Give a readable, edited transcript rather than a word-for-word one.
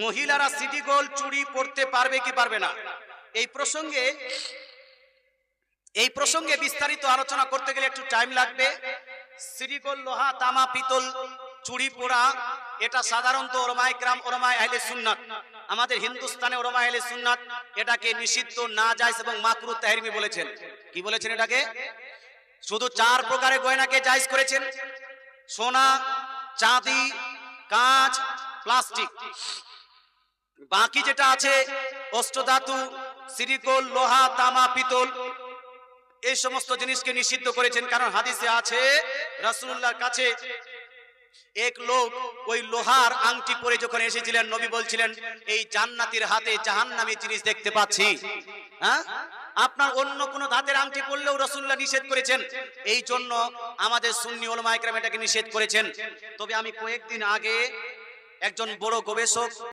মহিলারা city gold চুড়ি পরতে পারবে কি পারবে না? এই প্রসঙ্গে বিস্তারিত আলোচনা করতে গেলে একটু টাইম লাগবে। সিটি গোল্ড, লোহা, তামা, পিতল চুড়ি পরা এটা সাধারণত ওলামায়ে কেরাম, ওলামায়ে আহলে সুন্নাত, আমাদের হিন্দুস্তানে ওলামায়ে আহলে সুন্নাত এটাকে নিষিদ্ধ, নাজায়েজ এবং মাকরুহ তাহরিমি বলেছেন। কি বলেছেন? এটাকে শুধু 4 প্রকারের গয়নাকে জায়েজ করেছেন: সোনা, চাঁদি, কাঁচ, প্লাস্টিক। বাকি যেটা আছে অষ্টধাতু, সিটি গোল্ড, লোহা, তামা, পিতল, এই সমস্ত জিনিসকে নিষিদ্ধ করেছেন। কারণ হাদিসে আছে রাসূলুল্লাহর কাছে এক লোক ওই লোহার আংটি পরে যখন এসেছিলেন, নবী বলছিলেন, এই জান্নাতীর হাতে জাহান্নামী জিনিস দেখতে পাচ্ছি। হ্যাঁ, আপনার অন্য কোন ধাতের আংটি পরলেও রাসূলুল্লাহ নিষেধ করেছেন। এই জন্য আমাদের সুন্নি উলামায়ে কেরাম এটাকে নিষেধ করেছেন। তবে আমি কয়েকদিন আগে একজন বড় গবেষক